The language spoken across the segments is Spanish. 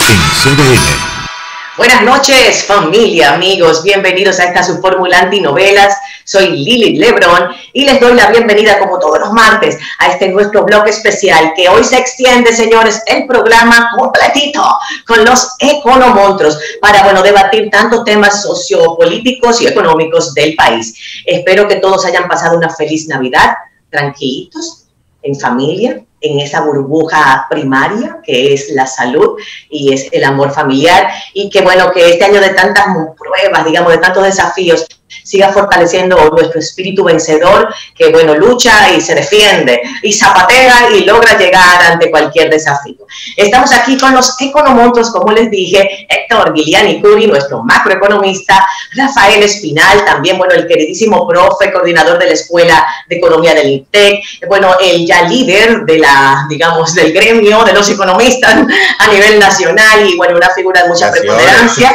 en CDN. Buenas noches, familia, amigos. Bienvenidos a esta su fórmula antinovelas. Soy Lili Lebrón y les doy la bienvenida, como todos los martes, a este nuestro blog especial que hoy se extiende, señores, el programa completito con los economonstruos para, debatir tantos temas sociopolíticos y económicos del país. Espero que todos hayan pasado una feliz Navidad, tranquilitos, en familia, en esa burbuja primaria que es la salud y es el amor familiar, y que que este año de tantas pruebas, de tantos desafíos, siga fortaleciendo nuestro espíritu vencedor, que lucha y se defiende y zapatea y logra llegar ante cualquier desafío. Estamos aquí con los economonstruos, como les dije, Héctor Guiliani Curi, nuestro macroeconomista, Rafael Espinal, también, el queridísimo profe, coordinador de la Escuela de Economía del INTEC, el ya líder de del gremio de los economistas a nivel nacional y, una figura de mucha preponderancia,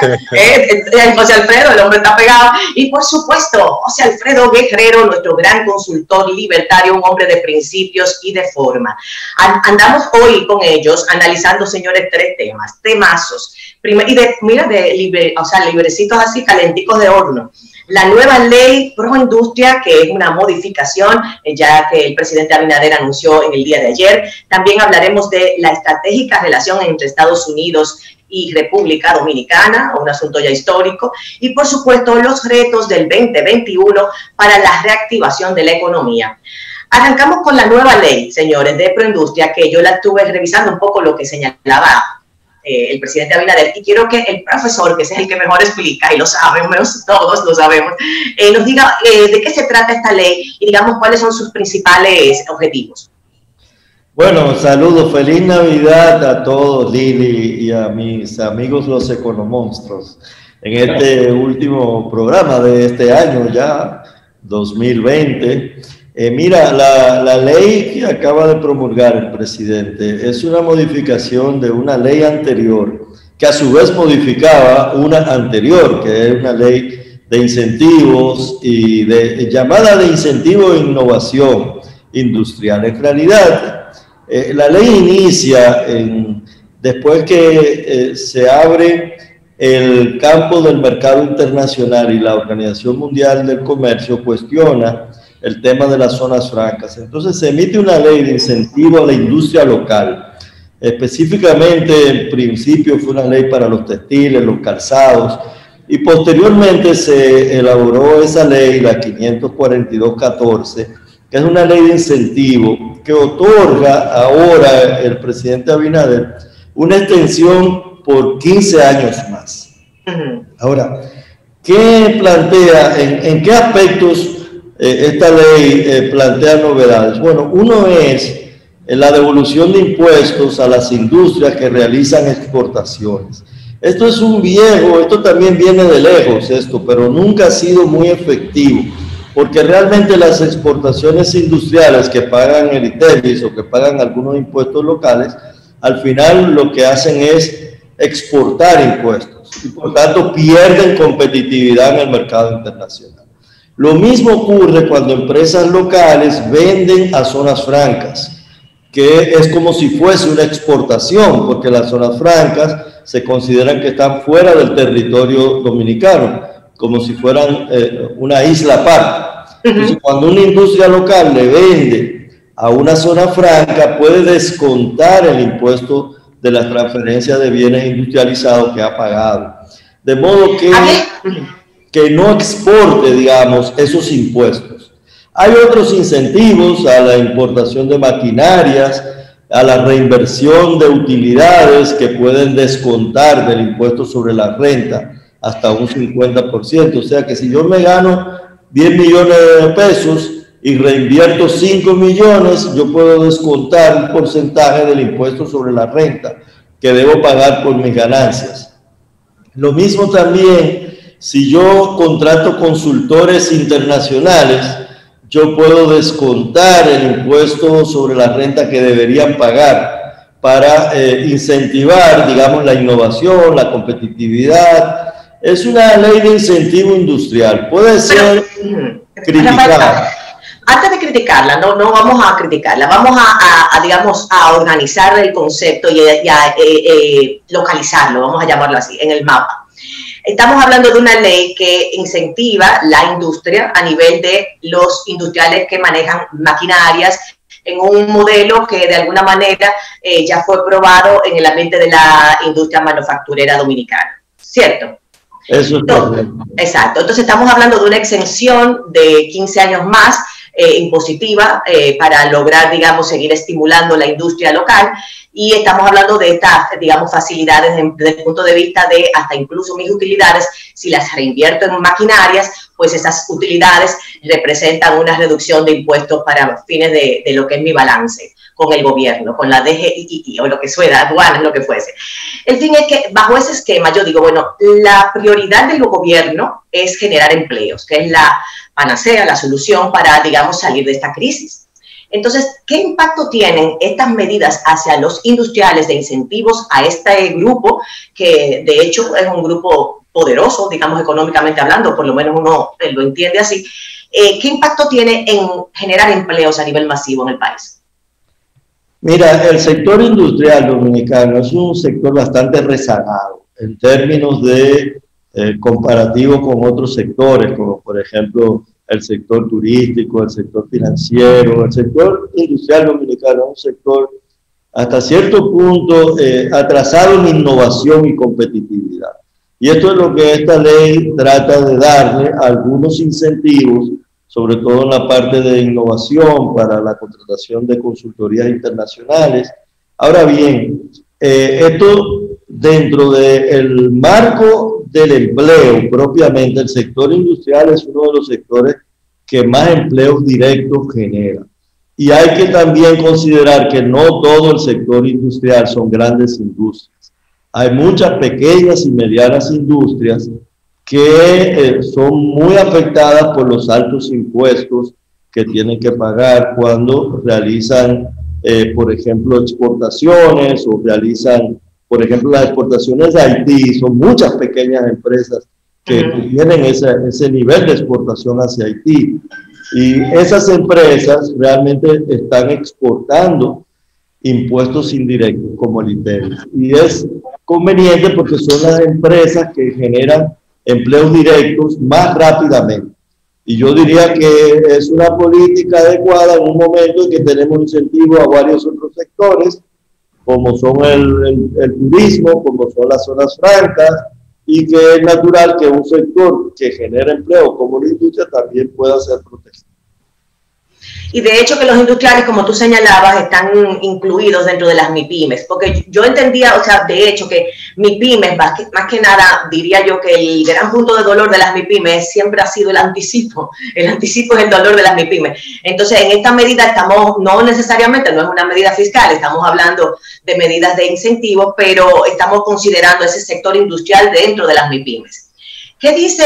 José Alfredo, el hombre está pegado, y por supuesto, José Alfredo Guerrero, nuestro gran consultor libertario, un hombre de principios y de forma. Andamos hoy con ellos analizando, señores, tres temazos. Librecitos así calenticos de horno. La nueva ley pro industria, que es una modificación, ya que el presidente Abinader anunció en el día de ayer. También hablaremos de la estratégica relación entre Estados Unidos y República Dominicana, un asunto ya histórico, y por supuesto los retos del 2021 para la reactivación de la economía. Arrancamos con la nueva ley, señores, de proindustria, que yo la estuve revisando un poco lo que señalaba el presidente Abinader, y quiero que el profesor, que es el que mejor explica, y lo sabemos, todos lo sabemos, nos diga de qué se trata esta ley y cuáles son sus principales objetivos. Bueno, saludos, feliz Navidad a todos, Lili, y a mis amigos los economonstruos, en este último programa de este año ya, 2020. Mira, la ley que acaba de promulgar el presidente es una modificación de una ley anterior, que a su vez modificaba una anterior, que es una ley de incentivos y llamada de incentivo e innovación industrial. En realidad, la ley inicia después que se abre el campo del mercado internacional y la Organización Mundial del Comercio cuestiona el tema de las zonas francas. Entonces se emite una ley de incentivo a la industria local. Específicamente, en principio fue una ley para los textiles, los calzados, y posteriormente se elaboró esa ley, la 542-14, que es una ley de incentivo que otorga ahora el presidente Abinader una extensión por 15 años más. Ahora, ¿qué plantea, en qué aspectos esta ley plantea novedades? Bueno, uno es la devolución de impuestos a las industrias que realizan exportaciones. Esto es esto también viene de lejos, pero nunca ha sido muy efectivo, porque realmente las exportaciones industriales que pagan el ITEVIS o que pagan algunos impuestos locales, al final lo que hacen es exportar impuestos y por tanto pierden competitividad en el mercado internacional. Lo mismo ocurre cuando empresas locales venden a zonas francas, que es como si fuese una exportación, porque las zonas francas se consideran que están fuera del territorio dominicano, como si fueran una isla aparte. Entonces, cuando una industria local le vende a una zona franca, puede descontar el impuesto de las transferencias de bienes industrializados que ha pagado. De modo que no exporte, esos impuestos. Hay otros incentivos a la importación de maquinarias, a la reinversión de utilidades que pueden descontar del impuesto sobre la renta hasta un 50%. O sea que si yo me gano 10 millones de pesos y reinvierto 5 millones, yo puedo descontar un porcentaje del impuesto sobre la renta que debo pagar por mis ganancias. Lo mismo también, si yo contrato consultores internacionales, yo puedo descontar el impuesto sobre la renta que deberían pagar para incentivar, la innovación, la competitividad. Es una ley de incentivo industrial. Puede ser criticada. Antes de criticarla, no vamos a criticarla, vamos digamos, a organizar el concepto y a localizarlo, vamos a llamarlo así, en el mapa. Estamos hablando de una ley que incentiva la industria a nivel de los industriales que manejan maquinarias en un modelo que de alguna manera ya fue probado en el ambiente de la industria manufacturera dominicana, ¿cierto? Eso es correcto. Exacto. Entonces estamos hablando de una exención de 15 años más impositiva para lograr, digamos, seguir estimulando la industria local, y estamos hablando de estas, digamos, facilidades desde el punto de vista de hasta incluso mis utilidades, si las reinvierto en maquinarias, pues esas utilidades representan una reducción de impuestos para fines de lo que es mi balance con el gobierno, con la DGI o lo que fuera, aduanas, lo que fuese. El fin es que bajo ese esquema yo digo, bueno, la prioridad del gobierno es generar empleos, que es la panacea, la solución para, digamos, salir de esta crisis. Entonces, ¿qué impacto tienen estas medidas hacia los industriales de incentivos a este grupo, que de hecho es un grupo poderoso, digamos, económicamente hablando, por lo menos uno lo entiende así? ¿Qué impacto tiene en generar empleos a nivel masivo en el país? Mira, el sector industrial dominicano es un sector bastante rezagado en términos de comparativo con otros sectores, como por ejemplo el sector turístico, el sector financiero. El sector industrial dominicano es un sector hasta cierto punto atrasado en innovación y competitividad. Y esto es lo que esta ley trata de darle algunos incentivos, sobre todo en la parte de innovación para la contratación de consultorías internacionales. Ahora bien, esto dentro del marco del empleo propiamente, el sector industrial es uno de los sectores que más empleos directos genera. Y hay que también considerar que no todo el sector industrial son grandes industrias. Hay muchas pequeñas y medianas industrias que son muy afectadas por los altos impuestos que tienen que pagar cuando realizan, por ejemplo, exportaciones o realizan, por ejemplo, las exportaciones de Haití. Son muchas pequeñas empresas que tienen ese nivel de exportación hacia Haití. Y esas empresas realmente están exportando impuestos indirectos como el ITEVIS. Y es conveniente porque son las empresas que generan empleos directos más rápidamente. Y yo diría que es una política adecuada en un momento en que tenemos incentivo a varios otros sectores, como son el turismo, como son las zonas francas, y que es natural que un sector que genera empleo como la industria también pueda ser protegido. Y de hecho que los industriales, como tú señalabas, están incluidos dentro de las MIPYMES, porque yo entendía, o sea, de hecho que MIPYMES, más que nada, diría yo que el gran punto de dolor de las MIPYMES siempre ha sido el anticipo es el dolor de las MIPYMES. Entonces, en esta medida estamos, no necesariamente, no es una medida fiscal, estamos hablando de medidas de incentivo, pero estamos considerando ese sector industrial dentro de las MIPYMES. ¿Qué dice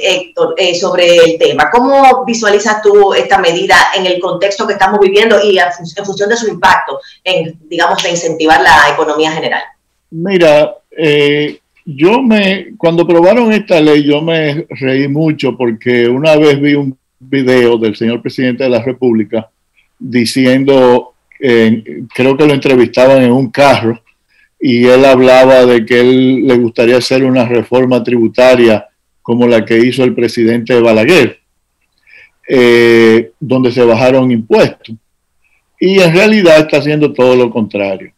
Héctor sobre el tema? ¿Cómo visualizas tú esta medida en el contexto que estamos viviendo y en función de su impacto en, digamos, de incentivar la economía general? Mira, cuando aprobaron esta ley yo me reí mucho porque una vez vi un video del señor presidente de la República diciendo, creo que lo entrevistaban en un carro, y él hablaba de que él le gustaría hacer una reforma tributaria como la que hizo el presidente Balaguer, donde se bajaron impuestos. Y en realidad está haciendo todo lo contrario.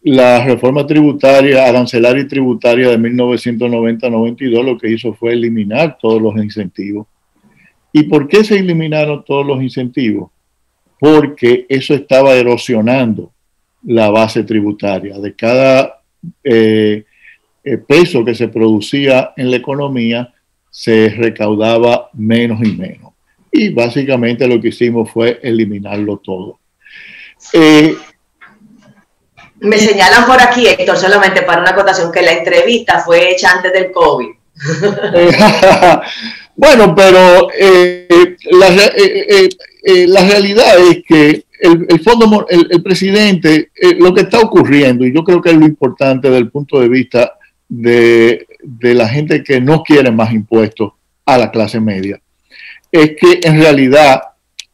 La reforma tributaria, arancelaria y tributaria de 1990-92 lo que hizo fue eliminar todos los incentivos. ¿Y por qué se eliminaron todos los incentivos? Porque eso estaba erosionando la base tributaria. De cada peso que se producía en la economía, se recaudaba menos y menos. Y básicamente lo que hicimos fue eliminarlo todo. Me señalan por aquí, Héctor, solamente para una acotación, que la entrevista fue hecha antes del COVID. Bueno, pero la realidad es que el presidente, lo que está ocurriendo, y yo creo que es lo importante desde el punto de vista de la gente que no quiere más impuestos a la clase media, es que en realidad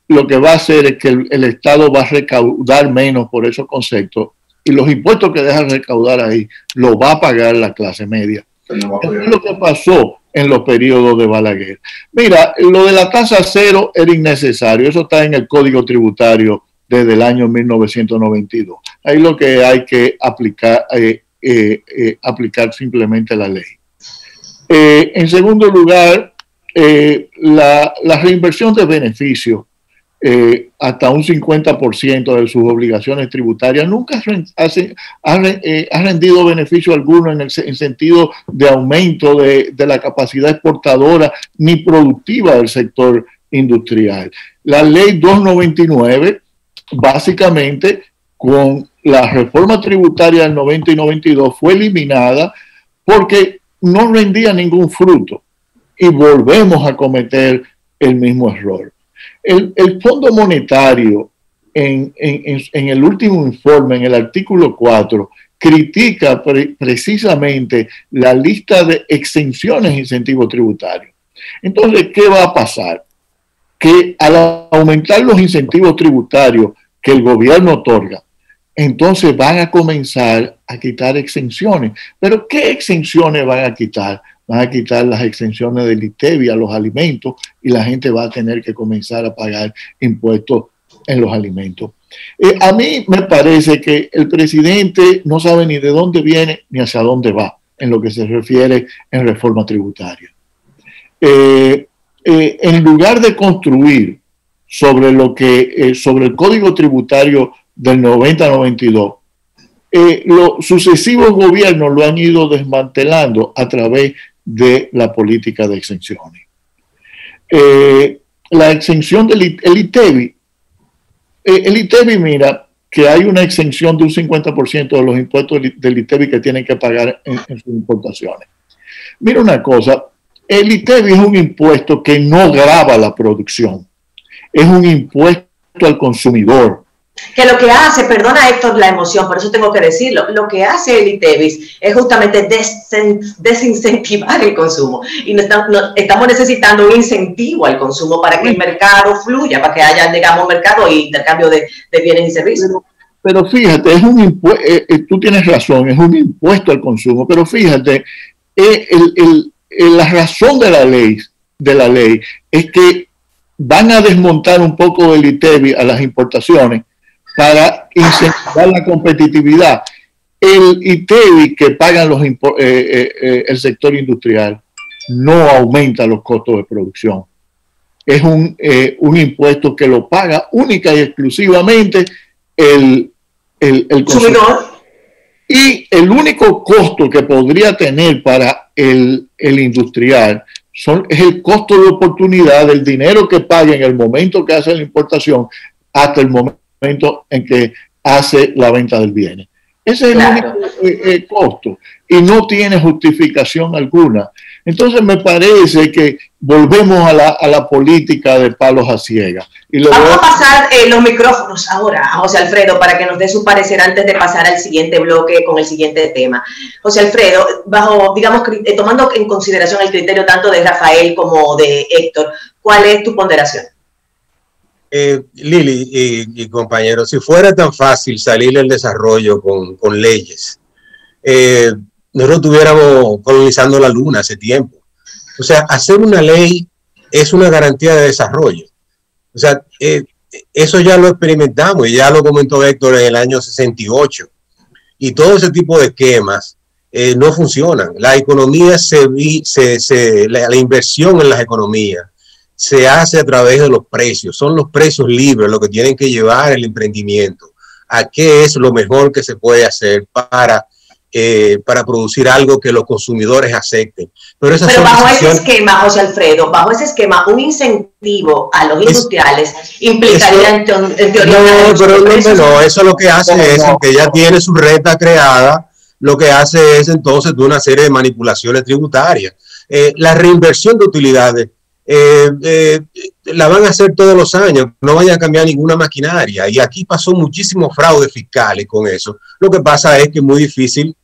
lo que va a hacer es que el Estado va a recaudar menos por esos conceptos y los impuestos que dejan recaudar ahí lo va a pagar la clase media. Eso es lo que pasó en los periodos de Balaguer. Mira, lo de la tasa cero era innecesario, eso está en el Código Tributario desde el año 1992. Ahí lo que hay que aplicar, aplicar simplemente la ley. En segundo lugar, la reinversión de beneficios hasta un 50% de sus obligaciones tributarias nunca ha rendido beneficio alguno en sentido de aumento de la capacidad exportadora ni productiva del sector industrial. La ley 299, básicamente, con la reforma tributaria del 90 y 92, fue eliminada porque no rendía ningún fruto y volvemos a cometer el mismo error. El Fondo Monetario en el último informe, en el artículo 4, critica precisamente la lista de exenciones e incentivos tributarios. Entonces, ¿qué va a pasar? Que al aumentar los incentivos tributarios que el gobierno otorga, entonces van a comenzar a quitar exenciones. ¿Pero qué exenciones van a quitar? Van a quitar las exenciones del ITEVI a los alimentos y la gente va a tener que comenzar a pagar impuestos en los alimentos. A mí me parece que el presidente no sabe ni de dónde viene ni hacia dónde va en lo que se refiere en reforma tributaria. En lugar de construir sobre sobre el Código Tributario del 90-92, los sucesivos gobiernos lo han ido desmantelando a través de la política de exenciones. La exención del ITEVI, el ITEVI, mira, que hay una exención de un 50% de los impuestos del ITEVI que tienen que pagar en sus importaciones. Mira una cosa, el ITEVI es un impuesto que no grava la producción, es un impuesto al consumidor. Que lo que hace, perdona Héctor la emoción, por eso tengo que decirlo, lo que hace el ITEVIS es justamente desincentivar el consumo y estamos necesitando un incentivo al consumo para que el mercado fluya, para que haya, digamos, mercado y intercambio de bienes y servicios. Pero fíjate, es un impuesto, tú tienes razón, es un impuesto al consumo, pero fíjate, la razón de la ley es que van a desmontar un poco del ITEVI a las importaciones para incentivar la competitividad. El ITEVI que pagan el sector industrial no aumenta los costos de producción. Es un impuesto que lo paga única y exclusivamente el consumidor. Y el único costo que podría tener para el industrial es el costo de oportunidad del dinero que paga en el momento que hace la importación hasta el momento en que hace la venta del bien. Ese es el único costo y no tiene justificación alguna. Entonces me parece que volvemos a la política de palos a ciegas. Vamos a pasar los micrófonos ahora a José Alfredo para que nos dé su parecer antes de pasar al siguiente bloque con el siguiente tema. José Alfredo, digamos, tomando en consideración el criterio tanto de Rafael como de Héctor, ¿cuál es tu ponderación? Lili y compañeros, si fuera tan fácil salir del desarrollo con leyes, nosotros estuviéramos colonizando la luna hace tiempo. O sea, hacer una ley es una garantía de desarrollo. O sea, eso ya lo experimentamos y ya lo comentó Héctor en el año 68. Y todo ese tipo de esquemas no funcionan. La economía la inversión en las economías se hace a través de los precios. Son los precios libres lo que tienen que llevar el emprendimiento a qué es lo mejor que se puede hacer para producir algo que los consumidores acepten. Pero bajo ese esquema, José Alfredo, bajo ese esquema, un incentivo a los industriales implicaría en teoría... No, eso lo que hace es que ya tiene su renta creada, lo que hace es entonces de una serie de manipulaciones tributarias. La reinversión de utilidades la van a hacer todos los años, no vayan a cambiar ninguna maquinaria, y aquí pasó muchísimos fraudes fiscales con eso. Lo que pasa es que es muy difícil,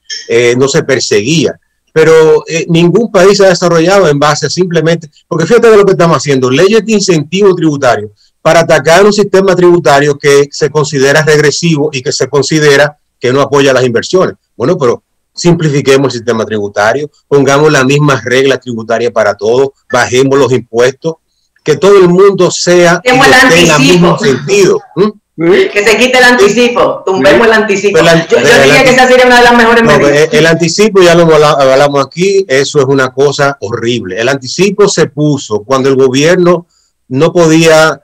no se perseguía. pero ningún país se ha desarrollado en base a simplemente, porque fíjate de lo que estamos haciendo, leyes de incentivo tributario para atacar un sistema tributario que se considera regresivo y que se considera que no apoya las inversiones. Bueno, pero simplifiquemos el sistema tributario, pongamos las mismas reglas tributarias para todos, bajemos los impuestos, que todo el mundo sea y tenga el mismo sentido. Que se quite el anticipo, tumbemos el anticipo. Yo diría que esa sería una de las mejores medidas. El anticipo, ya lo hablamos aquí, eso es una cosa horrible. El anticipo se puso cuando el gobierno no podía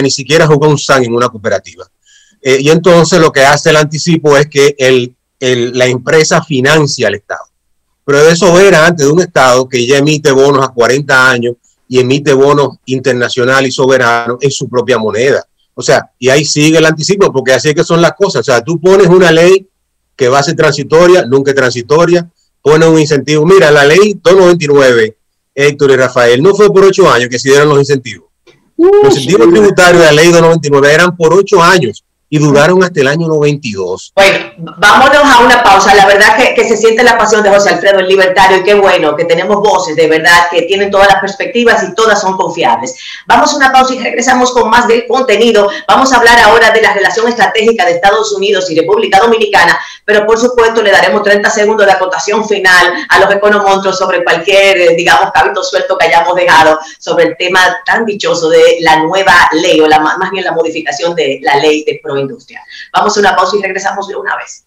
ni siquiera jugar un SAN en una cooperativa. Y entonces lo que hace el anticipo es que la empresa financia al Estado. Pero eso era antes de un Estado que ya emite bonos a 40 años y emite bonos internacionales y soberanos en su propia moneda. O sea, y ahí sigue el anticipo, porque así es que son las cosas. O sea, tú pones una ley que va a ser transitoria, nunca es transitoria, pones un incentivo. Mira, la ley 299, Héctor y Rafael, no fue por 8 años que se dieron los incentivos. Los incentivos tributarios de la ley 299 eran por 8 años y duraron hasta el año 92. Bueno, vámonos a una pausa. La verdad que se siente la pasión de José Alfredo, el libertario, y qué bueno que tenemos voces de verdad que tienen todas las perspectivas y todas son confiables. Vamos a una pausa y regresamos con más del contenido. Vamos a hablar ahora de la relación estratégica de Estados Unidos y República Dominicana, pero por supuesto le daremos 30 segundos de acotación final a los economonstros sobre cualquier, digamos, cabito suelto que hayamos dejado sobre el tema tan dichoso de la nueva ley, o más bien la modificación de la ley de proindustria. Vamos a una pausa y regresamos de una vez.